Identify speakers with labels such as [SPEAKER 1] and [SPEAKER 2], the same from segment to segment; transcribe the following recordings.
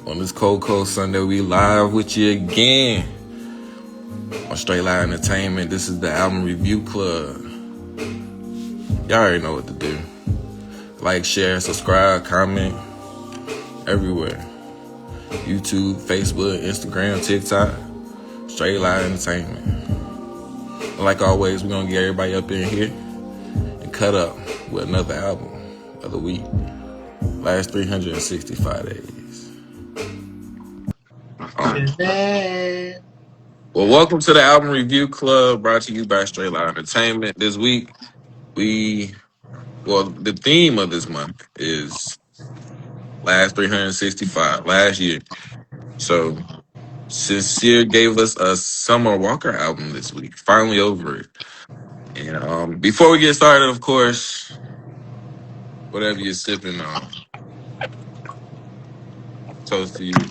[SPEAKER 1] On this cold Sunday, we live with you again on Straight Line Entertainment. This is the Album Review Club. Y'all already know what to do. Like, share, subscribe, comment, everywhere. YouTube, Facebook, Instagram, TikTok. Straight Line Entertainment. And like always, we're going to get everybody up in here and cut up with another album of the week. Last 365 days. Well, welcome to the Album Review Club, brought to you by Straight Line Entertainment. This week, the theme of this month is last 365, last year. So, Sincere gave us a Summer Walker album this week, finally over it. And before we get started, of course, whatever you're sipping on, toast to you.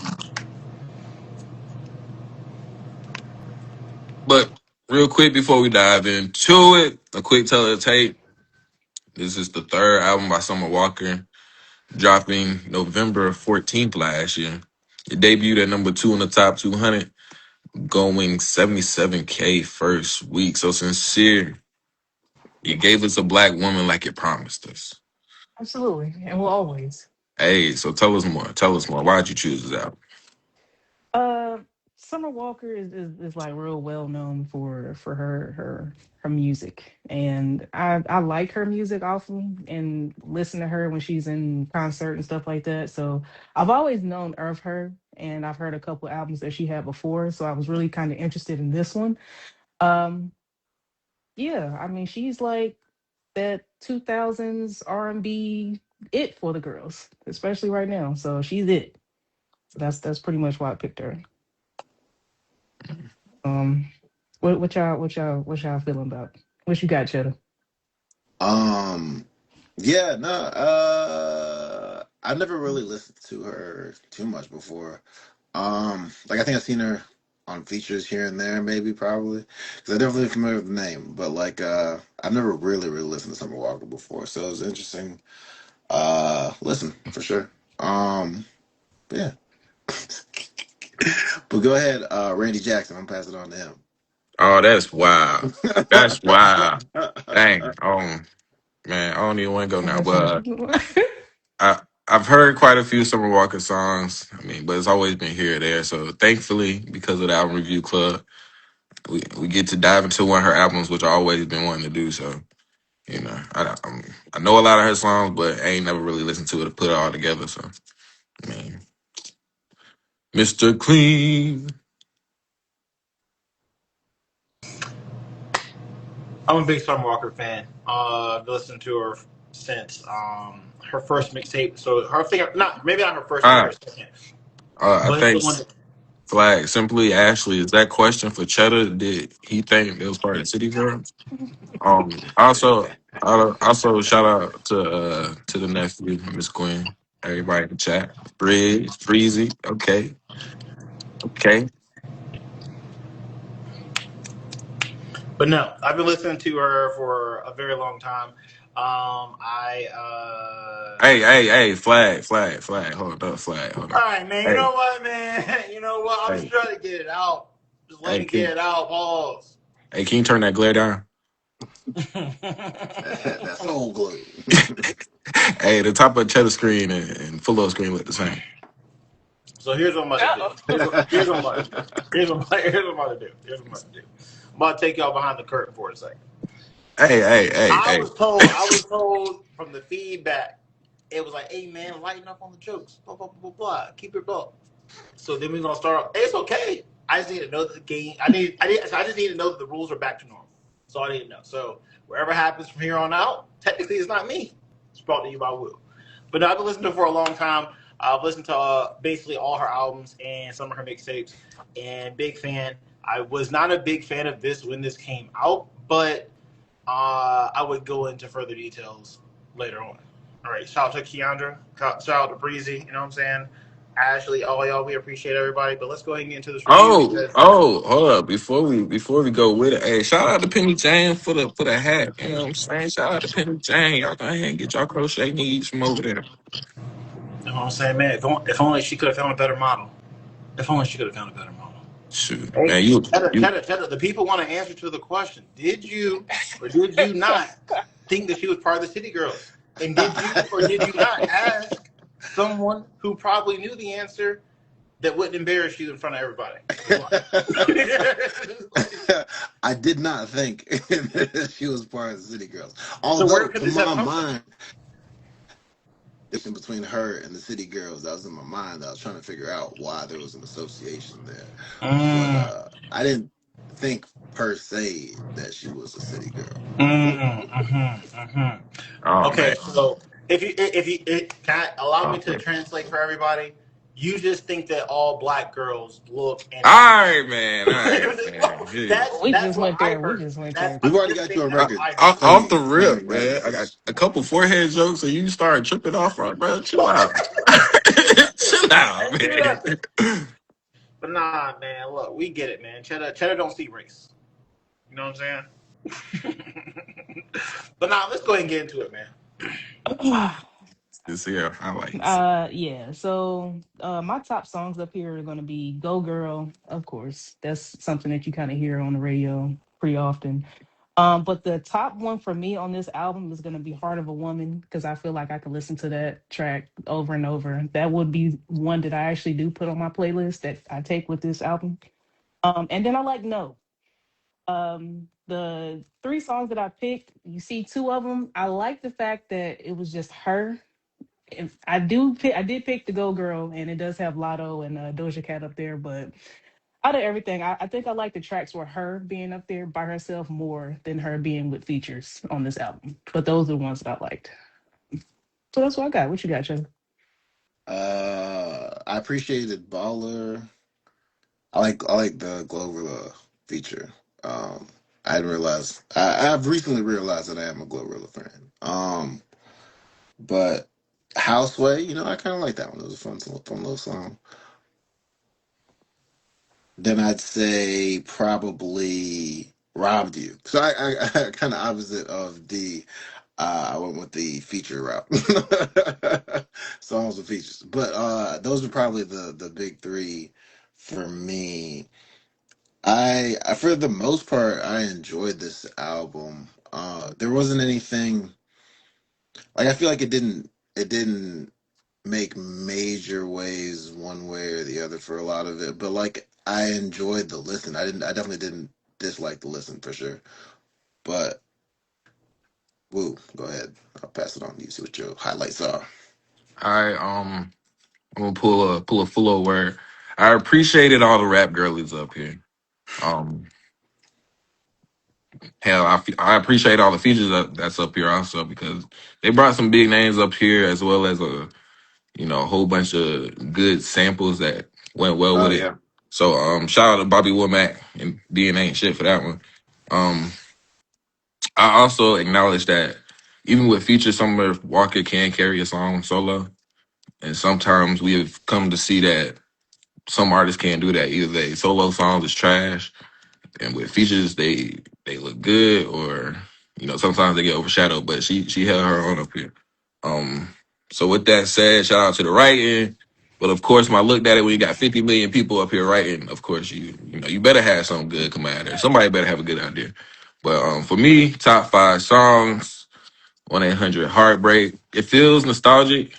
[SPEAKER 1] But real quick, before we dive into it, a quick tell of the tape. This is the third album by Summer Walker, dropping November 14th last year. It debuted at number 2 in the top 200, going 77K first week. So Sincere, you gave us a black woman like you promised us.
[SPEAKER 2] Absolutely, and will always.
[SPEAKER 1] Hey, so tell us more. Tell us more. Why'd you choose this album?
[SPEAKER 2] Uh, Summer Walker is like real well known for her music, and I like her music often and listen to her when she's in concert and stuff like that. So I've always known of her, and I've heard a couple albums that she had before. So I was really kind of interested in this one. Um, yeah, I mean she's like that 2000s R&B it for the girls, especially right now. So she's it. So that's pretty much why I picked her. Um, what y'all feeling about? What you got, Cheddar?
[SPEAKER 3] Um, yeah, no, I never really listened to her too much before. Like I think I've seen her on features here and there, maybe probably, because I'm definitely familiar with the name. But like, I've never really listened to Summer Walker before, so it was interesting. Listen for sure. But yeah, but go ahead, Randy Jackson. I'm passing it on to him.
[SPEAKER 1] Oh, that's wild. That's wild. Dang. Man, I don't even want to go now. But I've heard quite a few Summer Walker songs. I mean, but it's always been here or there. So thankfully, because of the Album Review Club, we get to dive into one of her albums, which I always been wanting to do. So I know a lot of her songs, but I ain't never really listened to it or put it all together. So I mean, Mr. Clean.
[SPEAKER 4] I'm a big Summer Walker fan. I've listened to her since her first mixtape. So her thing, maybe not her first, maybe her second.
[SPEAKER 1] I
[SPEAKER 4] But it's
[SPEAKER 1] think
[SPEAKER 4] the one that
[SPEAKER 1] Flag simply Ashley. Is that question for Cheddar? Did he think it was part of the City Girls? Also, also shout out to the nephew, Miss Quinn, everybody in the chat, Bridge, Freezy. Okay.
[SPEAKER 4] But no, I've been listening to her for a very long time.
[SPEAKER 1] Hey, flag. Hold up, flag. Hold
[SPEAKER 4] All
[SPEAKER 1] up.
[SPEAKER 4] right, man. You
[SPEAKER 1] Hey,
[SPEAKER 4] know what, man? You know what? I'm just
[SPEAKER 1] hey,
[SPEAKER 4] trying to get it out. Just let
[SPEAKER 1] hey,
[SPEAKER 4] me get
[SPEAKER 1] can
[SPEAKER 4] it out. Pause.
[SPEAKER 1] hey, can you turn that glare down?
[SPEAKER 3] That soul glue.
[SPEAKER 1] Hey, the top of Cheddar screen and full of screen look the same.
[SPEAKER 4] So here's what I'm about to do. Here's what I'm about to do. Here's what I'm about to do. I'm about to take y'all behind the curtain for a second.
[SPEAKER 1] Hey.
[SPEAKER 4] I was told from the feedback, it was like, hey man, lighten up on the jokes. Blah blah blah blah. Keep it ball. So then we're gonna start. Hey, it's okay. I just need to know the game. I just need to know that the rules are back to normal. That's all I need to know. So wherever happens from here on out, technically it's not me. It's brought to you by Will. But no, I've been listening to her for a long time. I've listened to basically all her albums and some of her mixtapes. And big fan. I was not a big fan of this when this came out, but I would go into further details later on. All right, shout out to Keandra, shout out to Breezy, you know what I'm saying? Ashley, all y'all, we appreciate everybody. But let's go ahead and get into this review because
[SPEAKER 1] Hold up. Before we go with it, hey, shout out to Penny Jane for the hat. You know what I'm saying? Shout out to Penny Jane. Y'all go ahead and get y'all crochet needs from over there.
[SPEAKER 4] know what I'm saying, man? If only she could have found a better model. If only she could have found a better model.
[SPEAKER 1] Shoot,
[SPEAKER 4] Hey,
[SPEAKER 1] man, you you.
[SPEAKER 4] Cheddar, the people want to answer to the question. Did you or did you not think that she was part of the City Girls? And did you or did you not ask someone who probably knew the answer that wouldn't embarrass you in front of everybody?
[SPEAKER 3] I did not think that she was part of the City Girls.
[SPEAKER 4] So where
[SPEAKER 3] Although,
[SPEAKER 4] could
[SPEAKER 3] to
[SPEAKER 4] this have
[SPEAKER 3] my
[SPEAKER 4] come from?
[SPEAKER 3] mind, in between her and the City Girls, that was in my mind. I was trying to figure out why there was an association there, but
[SPEAKER 4] Mm,
[SPEAKER 3] I didn't think per se that she was a City Girl.
[SPEAKER 1] Oh
[SPEAKER 4] Okay,
[SPEAKER 1] man.
[SPEAKER 4] so if you can I allow me
[SPEAKER 1] Oh,
[SPEAKER 4] to
[SPEAKER 1] man.
[SPEAKER 4] translate for everybody, you just think that all black girls look and
[SPEAKER 1] All
[SPEAKER 4] act.
[SPEAKER 1] right, man. All right, man. Jeez.
[SPEAKER 2] We
[SPEAKER 4] That's
[SPEAKER 2] just
[SPEAKER 4] what
[SPEAKER 2] went
[SPEAKER 4] I
[SPEAKER 2] there. We
[SPEAKER 4] heard.
[SPEAKER 2] just went
[SPEAKER 4] That's
[SPEAKER 2] there.
[SPEAKER 3] We've
[SPEAKER 4] I'm
[SPEAKER 3] already
[SPEAKER 4] just
[SPEAKER 3] got you
[SPEAKER 4] stating
[SPEAKER 3] on
[SPEAKER 4] that's what
[SPEAKER 3] record
[SPEAKER 4] I heard.
[SPEAKER 1] Off the
[SPEAKER 3] claiming
[SPEAKER 1] rip,
[SPEAKER 3] that
[SPEAKER 1] man. I got
[SPEAKER 3] is.
[SPEAKER 1] a couple forehead jokes, and you start tripping off, right, bro? Chill out. Chill out,
[SPEAKER 4] Hey, give it
[SPEAKER 1] man.
[SPEAKER 4] up. But nah, man. Look, we get it, man. Cheddar don't see race. You know what I'm saying? But nah, let's go ahead and get into it, man.
[SPEAKER 1] This here, I like this.
[SPEAKER 2] Yeah. So my top songs up here are gonna be Go Girl, of course. That's something that you kind of hear on the radio pretty often. But the top one for me on this album is gonna be Heart of a Woman, because I feel like I could listen to that track over and over. That would be one that I actually do put on my playlist that I take with this album. And then I like No. The three songs that I picked, you see two of them. I like the fact that it was just her. If I did pick the Go Girl, and it does have Lotto and Doja Cat up there. But out of everything, I think I like the tracks with her being up there by herself more than her being with features on this album. But those are the ones that I liked. So that's what I got. What you got, Trevor?
[SPEAKER 3] I appreciated Baller. I like the Glorilla feature. Um, I didn't realize. I've recently realized that I am a Glorilla fan. But Houseway, I kind of like that one. It was a fun little song. Then I'd say probably Robbed You. So I kind of opposite of D. I went with the feature route. Songs with features. But those are probably the big three for me. For the most part, I enjoyed this album. There wasn't anything like I feel like it didn't make major waves one way or the other for a lot of it, but like I enjoyed the listen. I definitely didn't dislike the listen for sure. But woo, go ahead. I'll pass it on to you. See what your highlights are.
[SPEAKER 1] I'm gonna pull a full of word. I appreciated all the rap girlies up here. Um, hell, I appreciate all the features that's up here also because they brought some big names up here as well as a whole bunch of good samples that went well
[SPEAKER 3] Oh
[SPEAKER 1] with it.
[SPEAKER 3] yeah.
[SPEAKER 1] So shout out to Bobby Womack and DNA ain't shit for that one. Um, I also acknowledge that even with features, Summer Walker can carry a song solo, and sometimes we have come to see that some artists can't do that. Either they solo songs is trash, and with features they look good, or sometimes they get overshadowed. But she held her own up here. Um, so with that said, shout out to the writing. But of course, when I looked at it, when you got 50 million people up here writing, of course you better have something good come out of there. Somebody better have a good idea. But for me, top five songs, 1-800 Heartbreak. It feels nostalgic,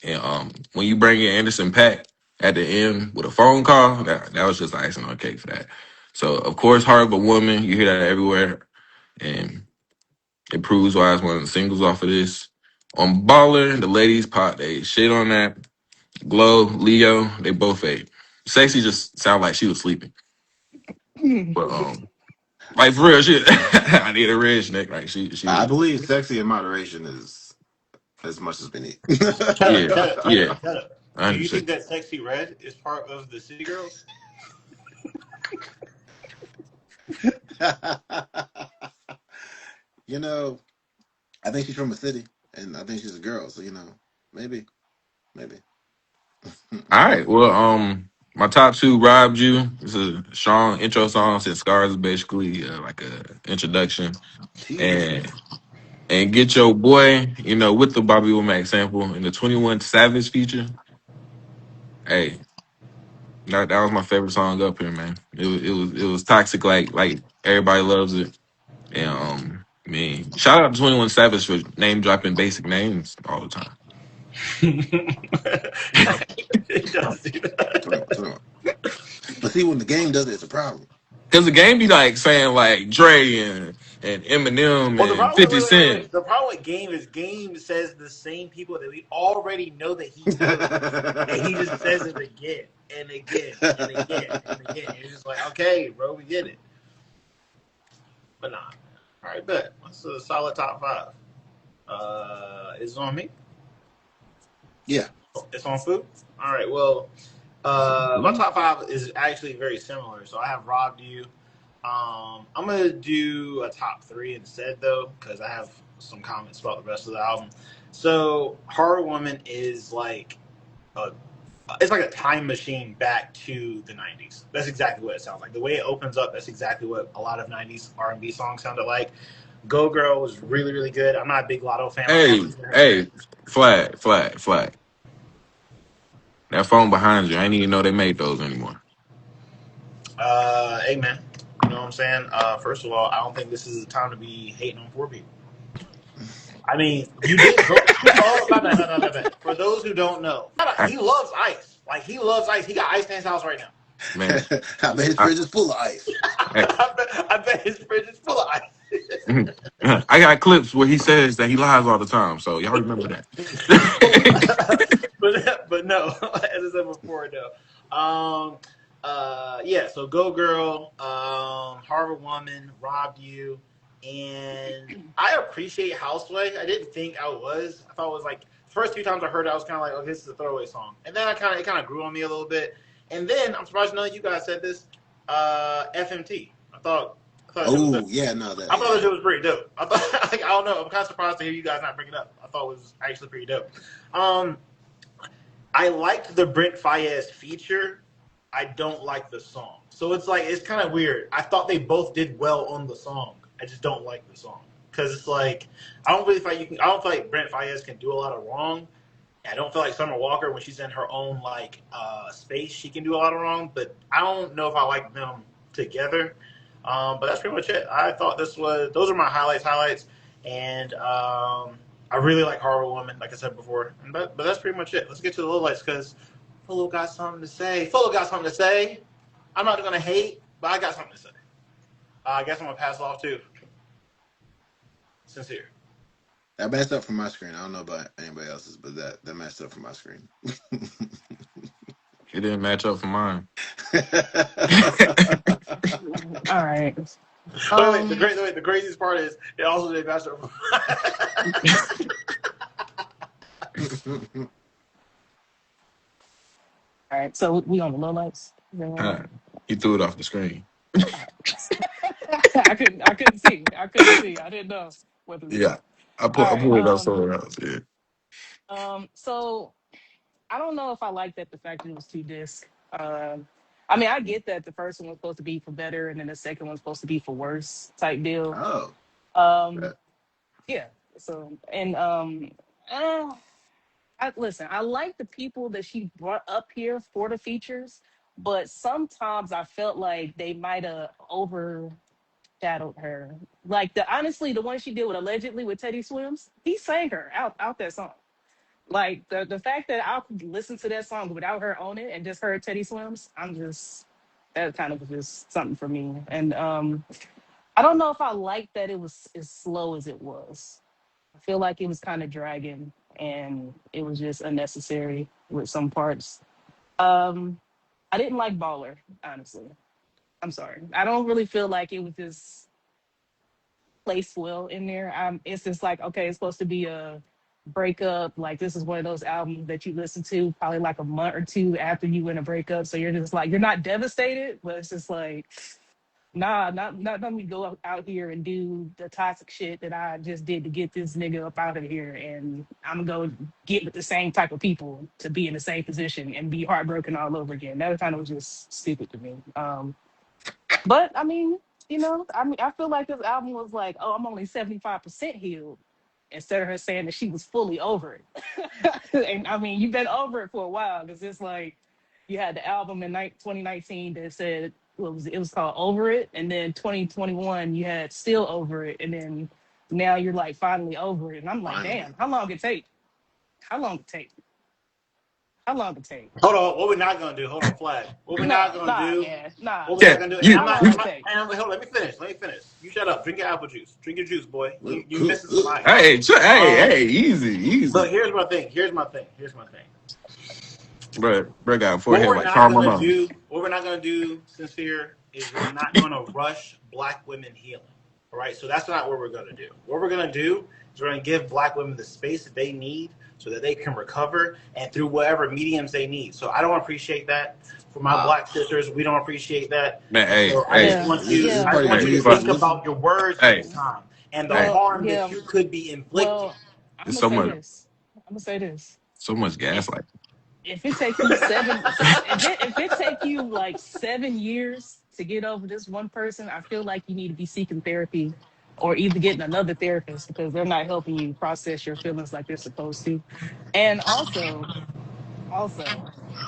[SPEAKER 1] and when you bring in Anderson Paak at the end with a phone call, that was just icing on the cake for that. So of course, Heart of a Woman, you hear that everywhere, and it proves why it's one of the singles off of this. On Baller, the ladies pop they shit on that. Glow, Leo, they both ate. Sexy just sound like she was sleeping. But like for real shit. I need a rich neck. Like she
[SPEAKER 3] I
[SPEAKER 1] was
[SPEAKER 3] believe sexy in moderation is as much as we need.
[SPEAKER 4] Cheddar,
[SPEAKER 1] yeah,
[SPEAKER 4] cheddar, cheddar,
[SPEAKER 1] yeah,
[SPEAKER 4] cheddar. Do you
[SPEAKER 1] 100%.
[SPEAKER 4] think that Sexy Red is part of the City Girls?
[SPEAKER 3] you know, I think she's from a city, and I think she's a girl. So maybe, maybe.
[SPEAKER 1] All right. Well, my top two robbed you. This is a strong intro song since Scars is basically like a introduction.
[SPEAKER 3] Tease
[SPEAKER 1] And
[SPEAKER 3] me.
[SPEAKER 1] and get your boy, with the Bobby Womack sample and the 21 Savage feature. Hey, that was my favorite song up here, man. It was toxic, like everybody loves it. And man, shout out to 21 Savage for name dropping basic names all the time.
[SPEAKER 4] It does do that.
[SPEAKER 3] 21, 21. But see, when the game does it, it's a problem.
[SPEAKER 1] Cause the game be like saying like Dre and Eminem
[SPEAKER 4] Well, the
[SPEAKER 1] and
[SPEAKER 4] problem,
[SPEAKER 1] 50
[SPEAKER 4] wait.
[SPEAKER 1] Cent.
[SPEAKER 4] The problem with Game is Game says the same people that we already know that he knows, and he just says it again and again and again and again. And it's just like, okay, bro, we get it. But nah. All right, bet. That's a solid top five. Is it on me?
[SPEAKER 3] Yeah.
[SPEAKER 4] It's on food. All right. Well, my top five is actually very similar. So I have Robbed You. I'm gonna do a top three instead though, because I have some comments about the rest of the album. So Horror Woman is like it's like a time machine back to the 90s. That's exactly what it sounds like. The way it opens up, that's exactly what a lot of 90s R&B songs sounded like. Go Girl was really, really good. I'm not a big Lotto fan.
[SPEAKER 1] Hey, flag. That phone behind you. I didn't even know they made those anymore.
[SPEAKER 4] Amen. You know what I'm saying? First of all, I don't think this is the time to be hating on poor people. I mean, you did go. Oh, my bad. For those who don't know, he loves ice. Like, he loves ice. He got ice in his house right now.
[SPEAKER 1] Man,
[SPEAKER 3] I bet his fridge is full of ice.
[SPEAKER 4] I bet his fridge is full of ice.
[SPEAKER 1] I got clips where he says that he lies all the time, so y'all remember that.
[SPEAKER 4] but no, as I said before, no. Yeah. So Go Girl, Harvard Woman, Robbed You, and I appreciate Houseway. I didn't think I was. I thought it was like first few times I heard it, I was kind of like, oh, this is a throwaway song, and then it kind of grew on me a little bit. And then I'm surprised none of you guys said this. FMT. I thought
[SPEAKER 3] Oh, yeah, no.
[SPEAKER 4] I thought that shit was pretty dope. I thought, like, I don't know. I'm kind of surprised to hear you guys not bring it up. I thought it was actually pretty dope. I liked the Brent Fayez feature. I don't like the song. So it's kind of weird. I thought they both did well on the song. I just don't like the song because it's like I don't feel like Brent Fayez can do a lot of wrong. I don't feel like Summer Walker when she's in her own space she can do a lot of wrong. But I don't know if I like them together. But that's pretty much it. I thought those are my highlights, and I really like Horror Woman, like I said before. But that's pretty much it. Let's get to the lowlights because Fuller got something to say. I'm not gonna hate, but I got something to say. I guess I'm gonna pass it off to Sincere.
[SPEAKER 3] That messed up from my screen. I don't know about anybody else's, but that messed up from my screen.
[SPEAKER 1] It didn't match up for mine.
[SPEAKER 2] All right.
[SPEAKER 4] Wait, the craziest part is it also did match up.
[SPEAKER 2] All right. So we on the lowlights.
[SPEAKER 1] He threw it off the screen.
[SPEAKER 2] I couldn't see. I didn't know what to do.
[SPEAKER 1] Yeah, I put
[SPEAKER 2] All
[SPEAKER 1] I
[SPEAKER 2] right.
[SPEAKER 1] put it up somewhere else. Yeah.
[SPEAKER 2] So I don't know if I like that the fact that it was two discs. I mean, I get that the first one was supposed to be for better, and then the second one's supposed to be for worse type deal.
[SPEAKER 3] Oh.
[SPEAKER 2] Um, yeah. So and uh, listen, I like the people that she brought up here for the features, but sometimes I felt like they might have overshadowed her. Like honestly, the one she did with allegedly with Teddy Swims, he sang her out that song. Like the fact that I could listen to that song without her on it and just heard Teddy Swims, that kind of was just something for me. And I don't know if I like that it was as slow as it was. I feel like it was kind of dragging and it was just unnecessary with some parts. Um, I didn't like Baller, honestly. I'm sorry. I don't really feel like it was just placed well in there. It's just like, okay, it's supposed to be a breakup. Like this is one of those albums that you listen to probably like a month or two after you win a breakup. So you're just like, you're not devastated, but it's just like, nah, not let me go out here and do the toxic shit that I just did to get this nigga up out of here, and I'm gonna go get with the same type of people to be in the same position and be heartbroken all over again. That kind of was just stupid to me. But I mean, I feel like this album was like, oh, I'm only 75% healed. instead of her saying that she was fully over it. And I mean, you've been over it for a while because it's like you had the album in 2019 that said it was called Over It, and then 2021 you had Still Over It, and then now you're like finally over it. And I'm like,
[SPEAKER 3] Finally.
[SPEAKER 2] damn, how long it take? How long it take? How long it take?
[SPEAKER 4] Hold on, what we're not gonna do? Hold on, flag. What we're not gonna
[SPEAKER 2] Nah,
[SPEAKER 4] do?
[SPEAKER 2] man, nah,
[SPEAKER 4] What we're not
[SPEAKER 1] Yeah,
[SPEAKER 2] man.
[SPEAKER 4] gonna do? And
[SPEAKER 1] you,
[SPEAKER 2] How
[SPEAKER 1] you
[SPEAKER 2] long it take?
[SPEAKER 4] hold on, let me finish. Let me finish. You shut up. Drink your apple juice. Drink your juice, boy.
[SPEAKER 3] Ooh,
[SPEAKER 4] You
[SPEAKER 3] ooh,
[SPEAKER 4] missing some
[SPEAKER 3] ooh.
[SPEAKER 4] ice.
[SPEAKER 1] hey,
[SPEAKER 4] Um,
[SPEAKER 1] hey, easy,
[SPEAKER 4] look,
[SPEAKER 1] easy.
[SPEAKER 4] here's my thing.
[SPEAKER 1] Bro got a
[SPEAKER 4] What
[SPEAKER 1] forehead
[SPEAKER 4] we're
[SPEAKER 1] like
[SPEAKER 4] not
[SPEAKER 1] Karl
[SPEAKER 4] gonna
[SPEAKER 1] Malone.
[SPEAKER 4] do, sincere, is we're not gonna rush Black women healing. All right, so that's not what we're gonna do. What we're gonna do is we're gonna give Black women the space that they need so that they can recover and through whatever mediums they need. So I don't appreciate that. For my
[SPEAKER 3] Wow.
[SPEAKER 4] Black sisters, we don't appreciate that.
[SPEAKER 1] Man,
[SPEAKER 4] And
[SPEAKER 1] hey,
[SPEAKER 4] so
[SPEAKER 1] hey,
[SPEAKER 2] Yeah,
[SPEAKER 3] This is
[SPEAKER 2] yeah.
[SPEAKER 4] I just
[SPEAKER 3] part of your
[SPEAKER 4] want
[SPEAKER 3] New
[SPEAKER 4] you to
[SPEAKER 3] Year's
[SPEAKER 4] think
[SPEAKER 3] resolution?
[SPEAKER 4] about your words
[SPEAKER 1] hey,
[SPEAKER 4] next time and the
[SPEAKER 1] hey.
[SPEAKER 2] Well,
[SPEAKER 4] harm that
[SPEAKER 2] yeah.
[SPEAKER 4] you could be inflicting.
[SPEAKER 2] Well, I'm
[SPEAKER 1] It's
[SPEAKER 2] gonna
[SPEAKER 1] so
[SPEAKER 2] say
[SPEAKER 1] much,
[SPEAKER 2] this. I'm gonna say this.
[SPEAKER 1] so much
[SPEAKER 2] If
[SPEAKER 1] gaslight.
[SPEAKER 2] if it take you if it take you like 7 years to get over this one person, I feel like you need to be seeking therapy or either getting another therapist because they're not helping you process your feelings like they're supposed to. And also,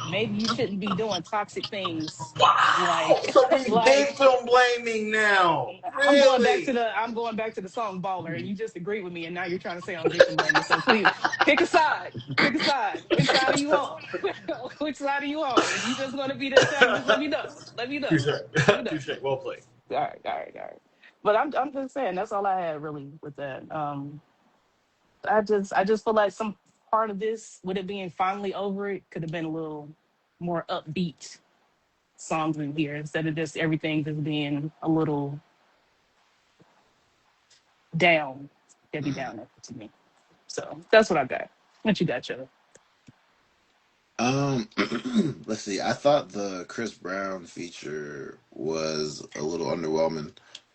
[SPEAKER 2] maybe you shouldn't be doing toxic things
[SPEAKER 4] Wow!
[SPEAKER 2] like
[SPEAKER 4] So we
[SPEAKER 2] like
[SPEAKER 4] victim blaming now. Really?
[SPEAKER 2] I'm going back to the song Baller, and you just agreed with me, and now you're trying to say I'm victim blaming. So please pick a side. Pick a side. Which side are you on? Which side are you on? If you just gonna be that side, just let me know. Let me know.
[SPEAKER 4] Touche.
[SPEAKER 2] Let me know.
[SPEAKER 4] Touche. Well played.
[SPEAKER 2] All right, all right, all right. But I'm just saying that's all I had really with that. I just feel like some part of this, with it being finally over it, could have been a little more upbeat songs in here instead of just everything just being a little down, Debbie
[SPEAKER 3] Mm.
[SPEAKER 2] Downer to me. So that's what I got. What you got, Joe?
[SPEAKER 3] Um, let's see. I thought the Chris Brown feature was a little underwhelming.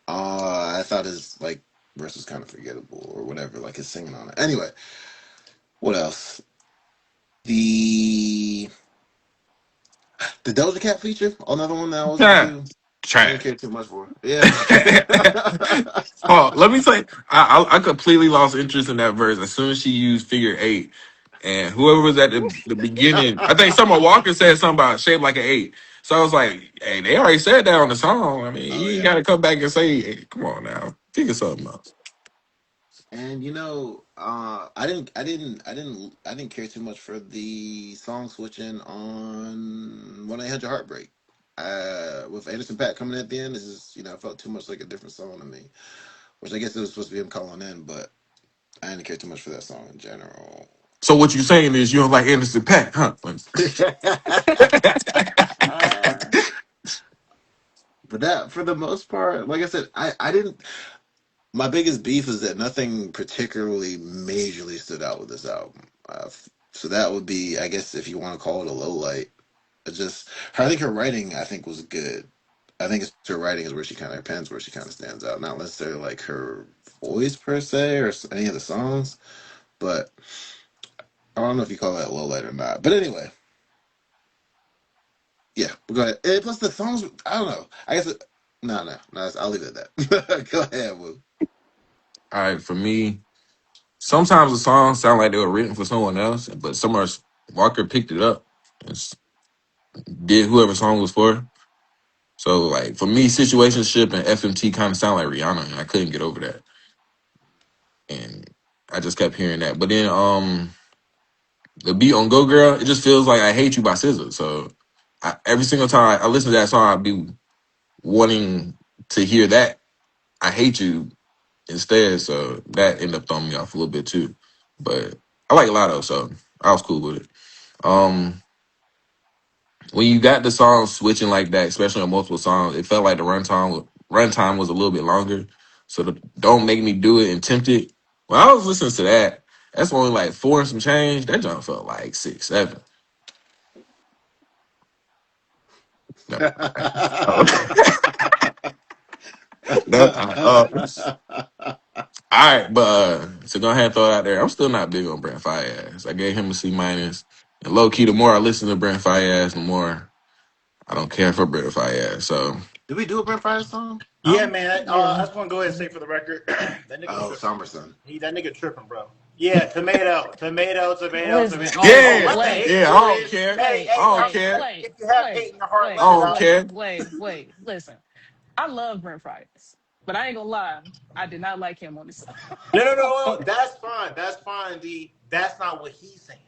[SPEAKER 3] I thought his like verse was kind of forgettable or whatever, like his singing on it. Anyway, what else? The the Doja Cat feature, another one that I wasn't
[SPEAKER 1] Nah,
[SPEAKER 3] too. I didn't
[SPEAKER 1] trash.
[SPEAKER 3] care too much for. Yeah.
[SPEAKER 1] Oh, let me say, I completely lost interest in that verse as soon as she used figure eight. And whoever was at the beginning, I think Summer Walker said something about shaped like an eight. So I was like, hey, they already said that on the song. I mean,
[SPEAKER 3] Oh
[SPEAKER 1] you ain't
[SPEAKER 3] yeah.
[SPEAKER 1] got to come back and say, hey, come on now, figure something out.
[SPEAKER 3] And I didn't care too much for the song switching on 1-800-Heartbreak. With Anderson .Paak coming at the end, this is it felt too much like a different song to me. Which I guess it was supposed to be him calling in, but I didn't care too much for that song in general.
[SPEAKER 1] So what you saying is you don't like Anderson Paak, huh?
[SPEAKER 3] But that, for the most part, like I said, I didn't. My biggest beef is that nothing particularly majorly stood out with this album. So that would be, I guess, if you want to call it a low light. I think her writing, I think, was good. I think her writing is where she kind of, her pen's where she kind of stands out. Not necessarily like her voice per se or any of the songs, but I don't know if you call that low light or not. But anyway, yeah, go ahead. And plus the songs, I don't know. I guess, no, I'll leave it at that. Go ahead, Woo.
[SPEAKER 1] All right, for me, sometimes the songs sound like they were written for someone else, but Summer Walker picked it up and did whoever song was for. So like for me, situationship and FMT kind of sound like Rihanna, and I couldn't get over that. And I just kept hearing that. But then the beat on Go Girl, it just feels like I Hate You by SZA. So every single time I listen to that song, I'd be wanting to hear that I Hate You instead. So that ended up throwing me off a little bit too. But I like Lotto, so I was cool with it. Um when you got the songs switching like that, especially on multiple songs, it felt like the runtime was a little bit longer. So Don't Make Me Do It and Tempted. When I was listening to that, that's only like four and some change. That jump felt like 6, 7. Never mind. Oh. Never mind. All right, but so go ahead and throw it out there. I'm still not big on Brent Fayez. I gave him a C minus. And low key, the more I listen to Brent Fayez, the more I don't care for Brent Fayez. So
[SPEAKER 3] Did we do a Brent Fayez song?
[SPEAKER 4] Yeah, man.
[SPEAKER 2] Yeah.
[SPEAKER 4] I just want to go ahead and say for the record, that nigga
[SPEAKER 3] Oh,
[SPEAKER 4] tripping.
[SPEAKER 3] Summerson.
[SPEAKER 4] That nigga tripping, bro. Yeah, tomato.
[SPEAKER 2] Listen,
[SPEAKER 4] Oh,
[SPEAKER 1] Yeah,
[SPEAKER 4] let the
[SPEAKER 2] Blay,
[SPEAKER 4] hate
[SPEAKER 1] yeah. I
[SPEAKER 4] go
[SPEAKER 1] don't
[SPEAKER 4] in.
[SPEAKER 1] care.
[SPEAKER 4] Hey,
[SPEAKER 2] Blay,
[SPEAKER 1] I
[SPEAKER 4] hey,
[SPEAKER 1] don't
[SPEAKER 2] Blay,
[SPEAKER 1] care.
[SPEAKER 2] Blay,
[SPEAKER 4] if you have
[SPEAKER 2] Blay,
[SPEAKER 4] hate in your heart,
[SPEAKER 2] Blay,
[SPEAKER 1] I
[SPEAKER 4] let it
[SPEAKER 1] don't
[SPEAKER 4] out.
[SPEAKER 2] Blay,
[SPEAKER 1] care.
[SPEAKER 2] Blay. Listen, I love Brent Fayez, but I ain't gonna lie, I did not like him on this
[SPEAKER 4] No.
[SPEAKER 2] song.
[SPEAKER 4] That's fine. That's fine, D. That's not what he's saying.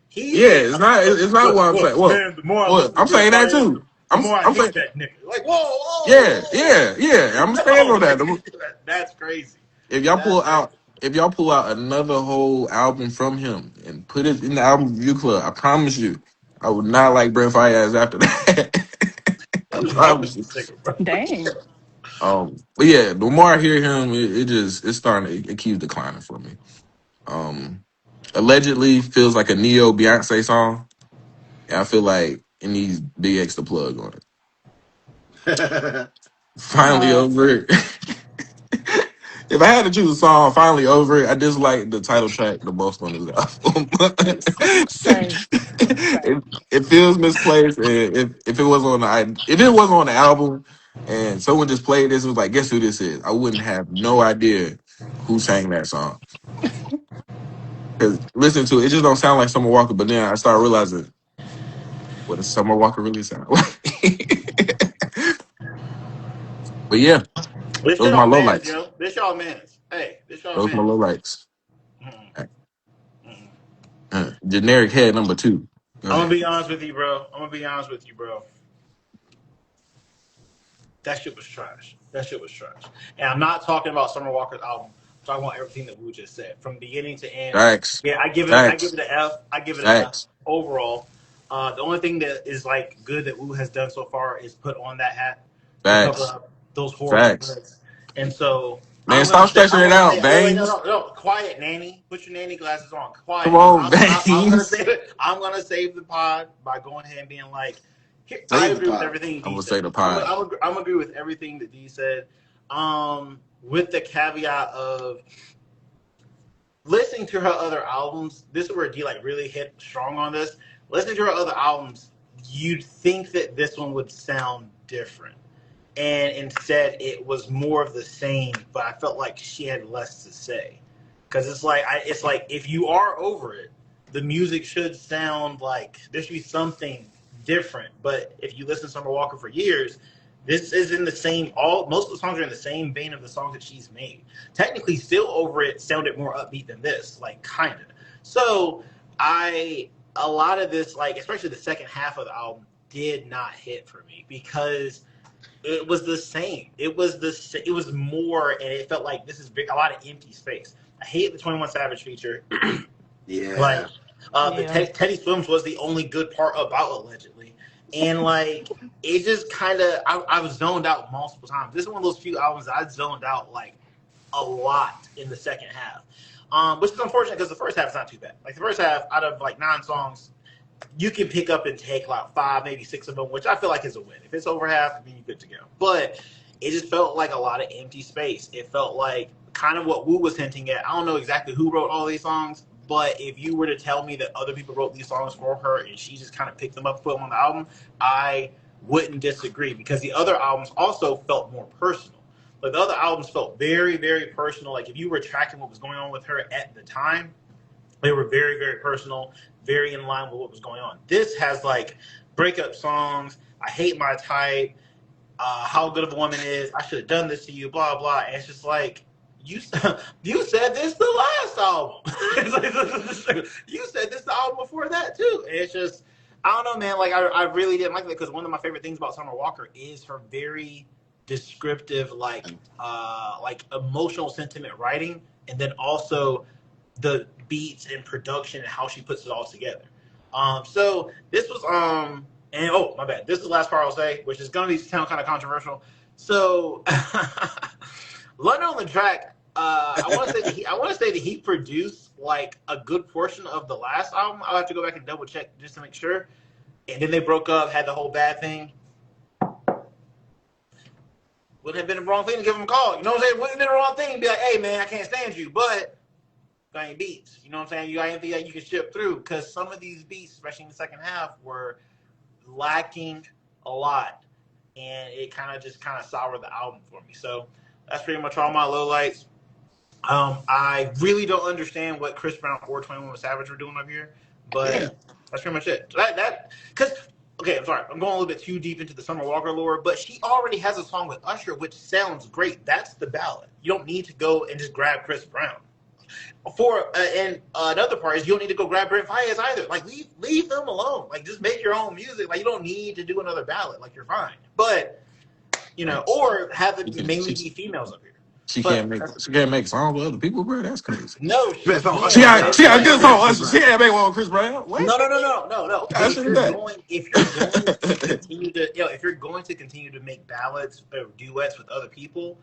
[SPEAKER 4] He's
[SPEAKER 1] Yeah,
[SPEAKER 4] saying,
[SPEAKER 1] it's not. It's not what I'm saying. Well,
[SPEAKER 4] man, the more I
[SPEAKER 1] well,
[SPEAKER 4] listen to
[SPEAKER 1] I'm
[SPEAKER 4] Brent
[SPEAKER 1] saying that
[SPEAKER 4] Fayez,
[SPEAKER 1] too.
[SPEAKER 4] the more I
[SPEAKER 1] I'm
[SPEAKER 4] hate
[SPEAKER 1] saying,
[SPEAKER 4] that nigga. Like, whoa.
[SPEAKER 1] yeah. I'm staying
[SPEAKER 4] No,
[SPEAKER 1] on that.
[SPEAKER 4] that's crazy.
[SPEAKER 1] If y'all
[SPEAKER 4] That's
[SPEAKER 1] pull
[SPEAKER 4] crazy.
[SPEAKER 1] out, if y'all pull out another whole album from him and put it in the album review club, I promise you, I would not like Brent Fayez after that. I
[SPEAKER 4] What's wrong with
[SPEAKER 1] promise you.
[SPEAKER 4] this nigga, bro?
[SPEAKER 2] Dang.
[SPEAKER 1] But yeah, the more I hear him, it's starting to it keeps declining for me. Um, allegedly feels like a Neo Beyonce song. And I feel like it needs Big X the plug on it. Finally
[SPEAKER 2] Uh,
[SPEAKER 1] over it. If I had to choose a song, finally over it. I dislike the title track the most on his album.
[SPEAKER 2] same, same.
[SPEAKER 1] It feels misplaced. And if it was on if it wasn't on the album, and someone just played this, and was like, guess who this is? I wouldn't have no idea who sang that song. Because listen to it, it just don't sound like Summer Walker. But then I started realizing, what does Summer Walker really sound like? But yeah,
[SPEAKER 4] This
[SPEAKER 1] those
[SPEAKER 4] shit
[SPEAKER 1] are my
[SPEAKER 4] on
[SPEAKER 1] low
[SPEAKER 4] mans,
[SPEAKER 1] lights.
[SPEAKER 4] yo. This y'all mans. Hey, this y'all
[SPEAKER 1] Those are my
[SPEAKER 4] mans.
[SPEAKER 1] low lights.
[SPEAKER 4] Mm-mm, mm-mm.
[SPEAKER 1] Generic head number 2. Go
[SPEAKER 4] I'm gonna
[SPEAKER 1] ahead.
[SPEAKER 4] be honest with you, bro. That shit was trash. And I'm not talking about Summer Walker's album. I'm talking about everything that Wu just said, from beginning to end.
[SPEAKER 1] Facts.
[SPEAKER 4] Yeah, I give
[SPEAKER 1] Facts.
[SPEAKER 4] it an F. I give it an F
[SPEAKER 1] Facts.
[SPEAKER 4] overall. The only thing that is like good that Wu has done so far is put on that hat to cover
[SPEAKER 1] Facts.
[SPEAKER 4] up those horrible
[SPEAKER 1] Facts.
[SPEAKER 4] words. And so
[SPEAKER 1] Man, stop stretching
[SPEAKER 4] I'm
[SPEAKER 1] it
[SPEAKER 4] gonna
[SPEAKER 1] out,
[SPEAKER 4] say wait,
[SPEAKER 1] Bangs.
[SPEAKER 4] no. Quiet, nanny. Put your nanny glasses on.
[SPEAKER 1] Come
[SPEAKER 4] Quiet.
[SPEAKER 1] on,
[SPEAKER 4] I'm gonna
[SPEAKER 1] Bangs.
[SPEAKER 4] save it. I'm gonna save the pod by going ahead and being like, here, I
[SPEAKER 3] Save the
[SPEAKER 4] agree with
[SPEAKER 3] pop.
[SPEAKER 4] everything
[SPEAKER 1] I'm
[SPEAKER 4] D
[SPEAKER 1] gonna say
[SPEAKER 4] said.
[SPEAKER 1] the pod.
[SPEAKER 4] I'm agree with everything that D said. With the caveat of listening to her other albums, this is where D like really hit strong on this. Listening to her other albums, you'd think that this one would sound different. And instead it was more of the same, but I felt like she had less to say. Because it's like if you are over it, the music should sound like there should be something different. But if you listen to Summer Walker for years, this is in the same. All most of the songs are in the same vein of the songs that she's made. Technically, Still Over It sounded more upbeat than this, like kind of. So a lot of this, like especially the second half of the album, did not hit for me because it was the same. It was more, and it felt like this is a lot of empty space. I hate the 21 Savage feature. Like,
[SPEAKER 3] Yeah.
[SPEAKER 4] the
[SPEAKER 2] Yeah.
[SPEAKER 4] Teddy Swims was the only good part about Allegedly, and like it just kind of I was zoned out multiple times. This is one of those few albums that I zoned out like a lot in the second half, which is unfortunate because the first half is not too bad. Like the first half, out of like 9 songs, you can pick up and take like 5, maybe 6 of them, which I feel like is a win. If it's over half, then you're good to go. But it just felt like a lot of empty space. It felt like kind of what Wu was hinting at. I don't know exactly who wrote all these songs, but if you were to tell me that other people wrote these songs for her and she just kind of picked them up and put them on the album, I wouldn't disagree because the other albums also felt more personal. Like the other albums felt very, very personal. Like if you were tracking what was going on with her at the time, they were very, very personal, very in line with what was going on. This has like breakup songs, I hate my type, how good of a woman is, I should have done this to you, blah blah. And it's just like you you said this the last album. You said this the album before that too. And it's just I don't know, man. Like I really didn't like that because one of my favorite things about Summer Walker is her very descriptive, like emotional sentiment writing, and then also the beats and production and how she puts it all together. So this was and oh my bad, this is the last part I'll say, which is gonna be sound kind of controversial. So London on the Track, I want to say that he produced like a good portion of the last album. I'll have to go back and double check just to make sure. And then they broke up, had the whole bad thing. Wouldn't have been the wrong thing to give him a call. You know what I'm saying? Wouldn't have been the wrong thing to be like, hey man, I can't stand you, but got any beats. You know what I'm saying? You got anything that you can ship through? Because some of these beats, especially in the second half, were lacking a lot. and it kind of soured the album for me. So that's pretty much all my lowlights. I really don't understand what Chris Brown or 21 Savage were doing up here,
[SPEAKER 3] Yeah.
[SPEAKER 4] but that's pretty much it. Because okay, I'm sorry, I'm going a little bit too deep into the Summer Walker lore, but she already has a song with Usher, which sounds great. That's the ballad. You don't need to go and just grab Chris Brown. And another part is you don't need to go grab Brent Fayez either. Like leave them alone. Like just make your own music. Like you don't need to do another ballad. Like you're fine. But or have it mainly be females up here.
[SPEAKER 1] She can't make songs with other people, bro. That's crazy.
[SPEAKER 4] No,
[SPEAKER 3] Best song.
[SPEAKER 1] She got a good song.
[SPEAKER 3] Chris
[SPEAKER 1] She can't make one with Chris Brown. What?
[SPEAKER 4] No.
[SPEAKER 1] If you're
[SPEAKER 4] Going to continue to, if you're going to continue to make ballads or duets with other people,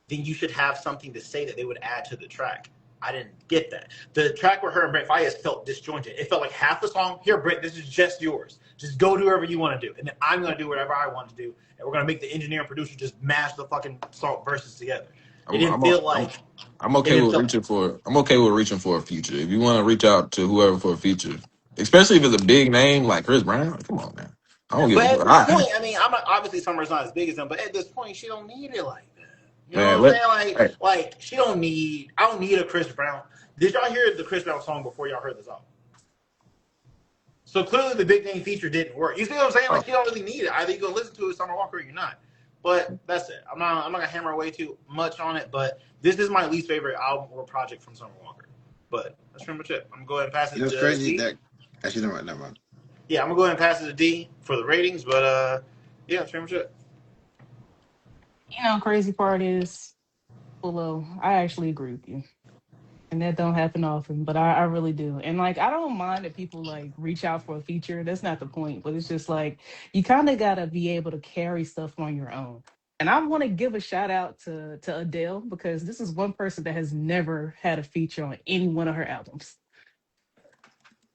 [SPEAKER 4] then you should have something to say that they would add to the track. I didn't get that. The track with her and Brent Fayez felt disjointed. It felt like half the song, here, Brent, this is just yours. Just go do whatever you want to do. And then I'm going to do whatever I want to do. And we're going to make the engineer and producer just mash the fucking song verses together. It didn't feel like...
[SPEAKER 1] I'm okay with reaching for a feature. If you want to reach out to whoever for a feature, especially if it's a big name like Chris Brown, come on, man. I don't give a fuck.
[SPEAKER 4] At this point, I mean, obviously Summer's not as big as him, but at this point, she don't need it like that. You know what I'm saying? Like she don't need. I don't need a Chris Brown. Did y'all hear the Chris Brown song before y'all heard this album? So clearly, the big name feature didn't work. You see what I'm saying? Like you don't really need it. Either you gonna listen to it, Summer Walker, or you're not. But that's it. I'm not gonna hammer away too much on it. But this is my least favorite album or project from Summer Walker. But that's pretty much it. I'm gonna go ahead and pass it.
[SPEAKER 3] It's crazy that actually never mind.
[SPEAKER 4] Yeah, I'm gonna go ahead and pass it to D for the ratings. But yeah, that's pretty much it.
[SPEAKER 2] Crazy part is, Willow, I actually agree with you. And that don't happen often, but I really do. And like I don't mind that people like reach out for a feature. That's not the point. But it's just like you kind of gotta be able to carry stuff on your own. And I want to give a shout out to Adele because this is one person that has never had a feature on any one of her albums.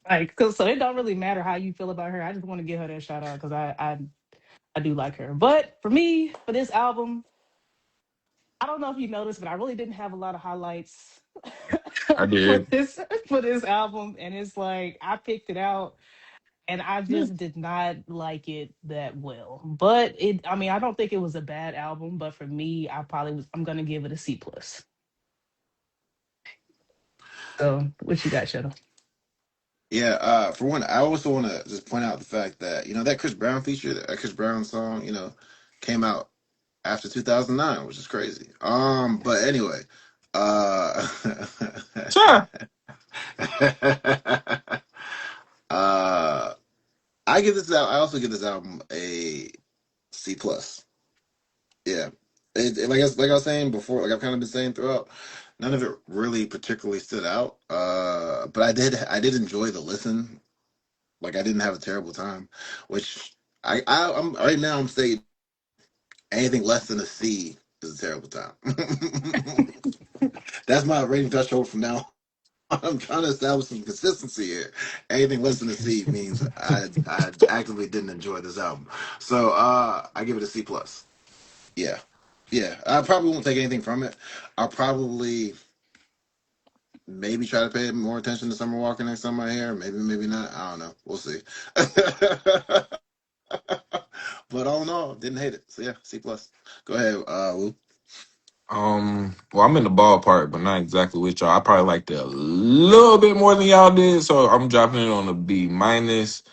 [SPEAKER 2] Like, so it don't really matter how you feel about her. I just want to give her that shout out because I do like her. But for me, for this album, I don't know if you noticed, but I really didn't have a lot of highlights
[SPEAKER 1] I
[SPEAKER 2] for
[SPEAKER 1] did.
[SPEAKER 2] this album, and it's like I picked it out, and I just did not like it that well. But I mean, I don't think it was a bad album, but for me, I'm gonna give it a C plus. So, what you got, Shadow?
[SPEAKER 3] Yeah, for one, I also want to just point out the fact that that Chris Brown feature, that Chris Brown song, came out after 2009, which is crazy. But anyway, uh,
[SPEAKER 1] Sure.
[SPEAKER 3] uh, I give this out. I also give this album a C plus. Yeah, like I was saying before, like I've kind of been saying throughout, none of it really particularly stood out. But I did enjoy the listen. Like I didn't have a terrible time, which I'm right now. I'm saying anything less than a C is a terrible time. That's my rating threshold from now. I'm trying to establish some consistency here. Anything less than a C means I actively didn't enjoy this album. So I give it a C plus. Yeah. Yeah. I probably won't take anything from it. I'll probably maybe try to pay more attention to Summer Walker next time I hear. Maybe, maybe not. I don't know. We'll see. But all in all, didn't hate it. So yeah, C plus. Go ahead, Lou.
[SPEAKER 1] Well, I'm in the ballpark, but not exactly with y'all. I probably liked it a little bit more than y'all did, so I'm dropping it on a B minus,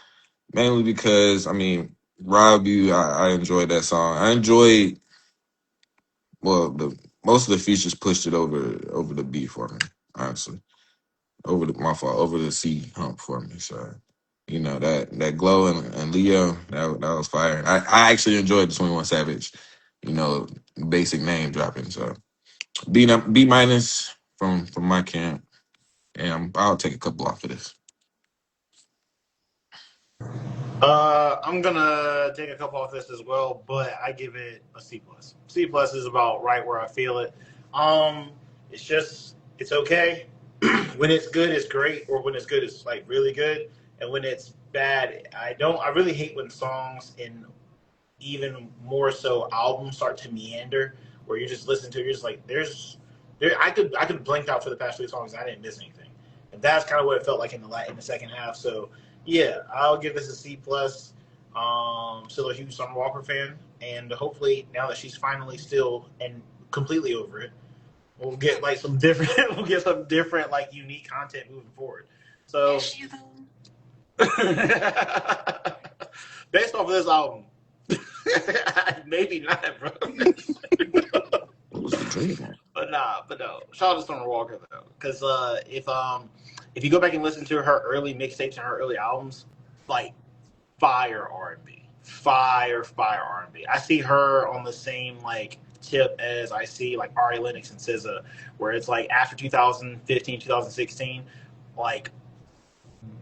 [SPEAKER 1] mainly because I mean, Rob You, I enjoyed that song. I enjoyed the most of the features pushed it over the B for me, honestly. Over the C hump for me. So, that Glow and Leo, that was fire. I actually enjoyed the 21 Savage, basic name dropping. So B minus from my camp, and I'll take a couple off of this.
[SPEAKER 4] I'm gonna take a couple off this as well, but I give it a C plus. C plus is about right where I feel it. It's okay. When it's good, it's great, or when it's good, it's like really good, and when it's bad, I really hate when songs and even more so albums start to meander, where you're just listening to it, you're just like I could blanked out for the past 3 songs and I didn't miss anything, and that's kind of what it felt like in the second half. So yeah, I'll give this a C plus. Still a huge Summer Walker fan, and hopefully now that she's finally still and completely over it, we'll get like some different, we'll get some different like unique content moving forward. So, based off of this album, maybe not, bro.
[SPEAKER 1] What was the dream?
[SPEAKER 4] But no. Shout out to Summer Walker though, because if you go back and listen to her early mixtapes and her early albums, like fire R&B, fire R&B. I see her on the same like tip as I see like Ari Lennox and SZA, where it's like after 2015, 2016, like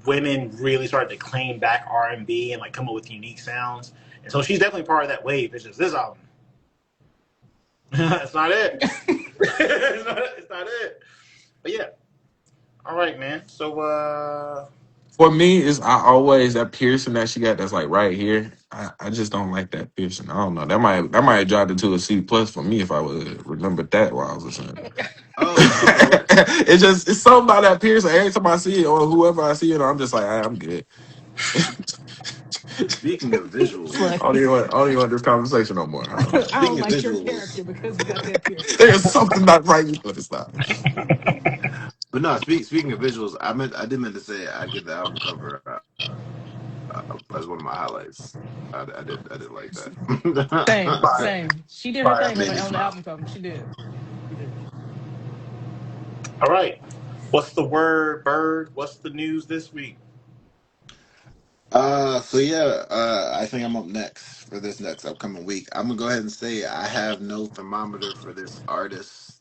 [SPEAKER 4] women really started to claim back R&B and like come up with unique sounds. And so she's definitely part of that wave. It's just this album. That's not it. it's not it. But yeah. All right, man. So
[SPEAKER 1] For me, is I always that piercing that she got that's like right here. I just don't like that piercing. I don't know. That might have dropped it to a C plus for me if I would remember that while I was listening.
[SPEAKER 3] Oh,
[SPEAKER 1] It's something about that piercing. Every time I see it or whoever I see it, I'm just like, I'm good.
[SPEAKER 3] speaking of
[SPEAKER 2] It's
[SPEAKER 3] visuals,
[SPEAKER 2] like,
[SPEAKER 1] I don't even want this conversation no more. I don't.
[SPEAKER 2] I don't
[SPEAKER 3] speaking of
[SPEAKER 2] like your character
[SPEAKER 3] visuals,
[SPEAKER 2] because you got that piercing.
[SPEAKER 1] There's something not right, but it's not.
[SPEAKER 3] but no, speaking of visuals, I did meant to say I get the album cover as one of my highlights. I did like
[SPEAKER 2] Same,
[SPEAKER 3] that.
[SPEAKER 2] same. She did her
[SPEAKER 4] fire.
[SPEAKER 2] thing on
[SPEAKER 3] Made me
[SPEAKER 2] the
[SPEAKER 3] smile.
[SPEAKER 2] album cover. She did. She did.
[SPEAKER 4] All right. What's the word, Bird? What's the news this week?
[SPEAKER 3] So yeah, I think I'm up next for this next upcoming week. I'm gonna go ahead and say I have no thermometer for this artist.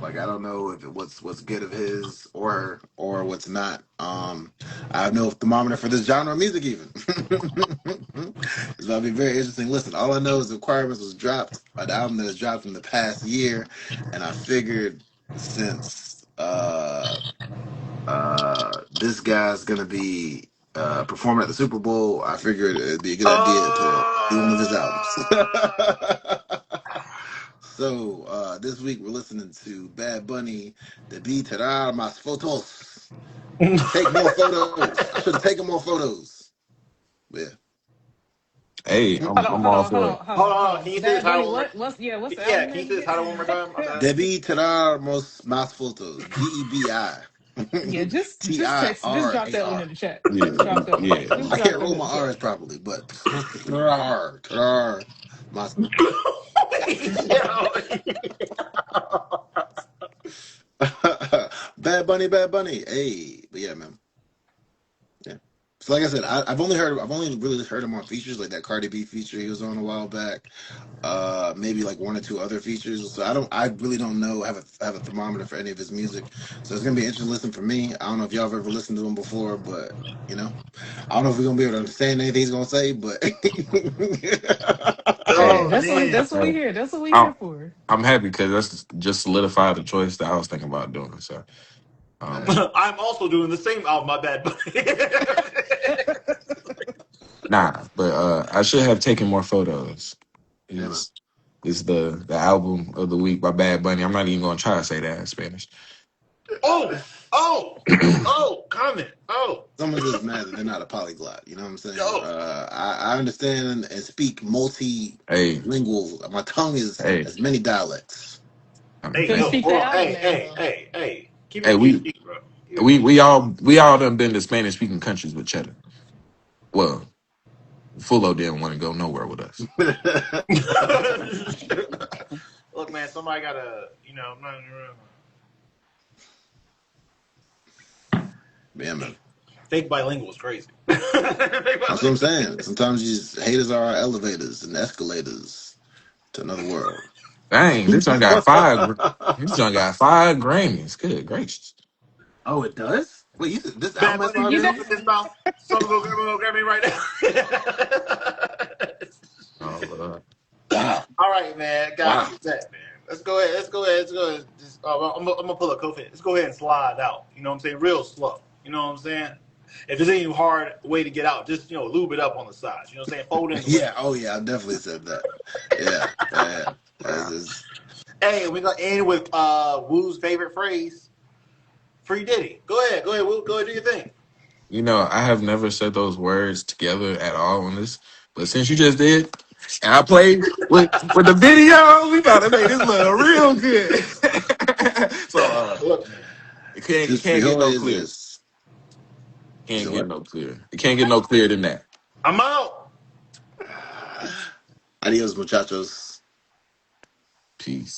[SPEAKER 3] Like I don't know if what's good of his or her or what's not. I have no thermometer for this genre of music even. It's about to be very interesting. Listen, all I know is the Requirements was dropped, an album that has dropped in the past year, and I figured since this guy's gonna be performing at the Super Bowl, I figured it'd be a good idea to do one of his albums. So this week we're listening to Bad Bunny, Debí tirar más fotos. Take more photos. I should have taken more photos. Yeah.
[SPEAKER 1] Hey,
[SPEAKER 2] Hold on,
[SPEAKER 1] I'm
[SPEAKER 2] hold
[SPEAKER 1] all
[SPEAKER 2] on, hold
[SPEAKER 1] for it.
[SPEAKER 2] on, hold
[SPEAKER 4] Hold
[SPEAKER 2] on, hold
[SPEAKER 4] on. Can
[SPEAKER 2] on.
[SPEAKER 4] you say the
[SPEAKER 2] Bad Bunny,
[SPEAKER 4] title one more?
[SPEAKER 2] what's the
[SPEAKER 4] Yeah,
[SPEAKER 2] album
[SPEAKER 4] can you
[SPEAKER 2] name
[SPEAKER 4] say the title one
[SPEAKER 2] again?
[SPEAKER 4] more time? Okay.
[SPEAKER 3] Debí tirar más fotos. DEBI.
[SPEAKER 2] Yeah, just drop that one
[SPEAKER 3] TIRAR.
[SPEAKER 2] in the chat.
[SPEAKER 1] Yeah,
[SPEAKER 2] Just drop that one.
[SPEAKER 1] yeah.
[SPEAKER 2] Just
[SPEAKER 3] I
[SPEAKER 2] drop
[SPEAKER 3] can't
[SPEAKER 2] that
[SPEAKER 3] roll
[SPEAKER 2] in
[SPEAKER 3] my
[SPEAKER 2] the chat.
[SPEAKER 3] R's properly, but tirar más. Bad Bunny, Bad Bunny. Hey, but yeah, man. Yeah. So like I said, I've only really heard him on features like that Cardi B feature he was on a while back. Maybe like one or two other features. So I really don't know. Have a thermometer for any of his music. So it's gonna be interesting to listen for me. I don't know if y'all have ever listened to him before, but you know, I don't know if we're gonna be able to understand anything he's gonna say, but
[SPEAKER 2] Hey,
[SPEAKER 1] Hey,
[SPEAKER 4] Oh
[SPEAKER 2] that's
[SPEAKER 4] man.
[SPEAKER 2] what we
[SPEAKER 1] hey.
[SPEAKER 2] here. That's what we
[SPEAKER 1] I'm
[SPEAKER 2] here for.
[SPEAKER 1] I'm happy because that's just solidified the choice that I was thinking about doing. So, um,
[SPEAKER 3] man,
[SPEAKER 4] I'm also doing the same album. My bad.
[SPEAKER 1] nah, but I should have taken more photos.
[SPEAKER 3] yeah, man.
[SPEAKER 1] Is the album of the week by Bad Bunny. I'm not even gonna try to say that in Spanish.
[SPEAKER 4] Comment. Oh,
[SPEAKER 3] Someone's just mad that they're not a polyglot. You know what I'm saying?
[SPEAKER 4] yo.
[SPEAKER 3] I understand and speak
[SPEAKER 1] Hey,
[SPEAKER 3] multilingual. My tongue is
[SPEAKER 1] hey,
[SPEAKER 3] has many dialects.
[SPEAKER 4] Hey,
[SPEAKER 2] Couldn't
[SPEAKER 1] hey,
[SPEAKER 4] yo,
[SPEAKER 2] speak
[SPEAKER 4] hold
[SPEAKER 2] that
[SPEAKER 4] on.
[SPEAKER 2] album
[SPEAKER 4] Hey,
[SPEAKER 2] name
[SPEAKER 4] hey,
[SPEAKER 2] though.
[SPEAKER 4] hey, hey. Keep
[SPEAKER 1] hey.
[SPEAKER 4] it
[SPEAKER 1] We
[SPEAKER 4] PG, bro. Keep it
[SPEAKER 1] we
[SPEAKER 4] PG.
[SPEAKER 1] we all we all done been to Spanish speaking countries with Cheddar. Well, Fullo didn't want to go nowhere with us.
[SPEAKER 4] Look, man, somebody gotta,
[SPEAKER 3] Yeah, man.
[SPEAKER 4] fake bilingual is crazy.
[SPEAKER 3] That's what I'm saying. Sometimes haters are our elevators and escalators to another world.
[SPEAKER 1] Dang, this one got five. This one got 5 Grammys. Good gracious.
[SPEAKER 3] Oh, it does? Wait, this
[SPEAKER 4] Bad
[SPEAKER 3] album has
[SPEAKER 4] Bunny,
[SPEAKER 3] five
[SPEAKER 2] You
[SPEAKER 4] just
[SPEAKER 2] know,
[SPEAKER 3] Grammys?
[SPEAKER 4] open his mouth. Someone go grab me right now.
[SPEAKER 1] Oh,
[SPEAKER 3] Wow.
[SPEAKER 4] All right, man. Got
[SPEAKER 3] Wow.
[SPEAKER 4] you set, man. Let's go ahead. Just, I'm gonna pull a Kofi. Let's go ahead and slide out. You know what I'm saying? Real slow. You know what I'm saying? If there's any hard way to get out, just lube it up on the sides. You know what I'm saying? Fold in the way.
[SPEAKER 3] Yeah, oh yeah, I definitely said that. Yeah, yeah.
[SPEAKER 1] wow.
[SPEAKER 4] Hey, we're gonna end with Woo's favorite phrase. Free Diddy. Go ahead, Woo. Go ahead, do your thing.
[SPEAKER 1] You know, I have never said those words together at all on this, but since you just did, And I played with the video. We about to make this look real good. So
[SPEAKER 4] Look,
[SPEAKER 1] it
[SPEAKER 3] Just
[SPEAKER 1] can't get
[SPEAKER 3] who
[SPEAKER 1] no
[SPEAKER 3] is
[SPEAKER 1] clear.
[SPEAKER 3] this? You
[SPEAKER 1] Can't
[SPEAKER 3] said
[SPEAKER 1] get
[SPEAKER 3] what?
[SPEAKER 1] no clear. It can't get no clearer than that.
[SPEAKER 4] I'm out.
[SPEAKER 3] Adios, muchachos.
[SPEAKER 1] Peace.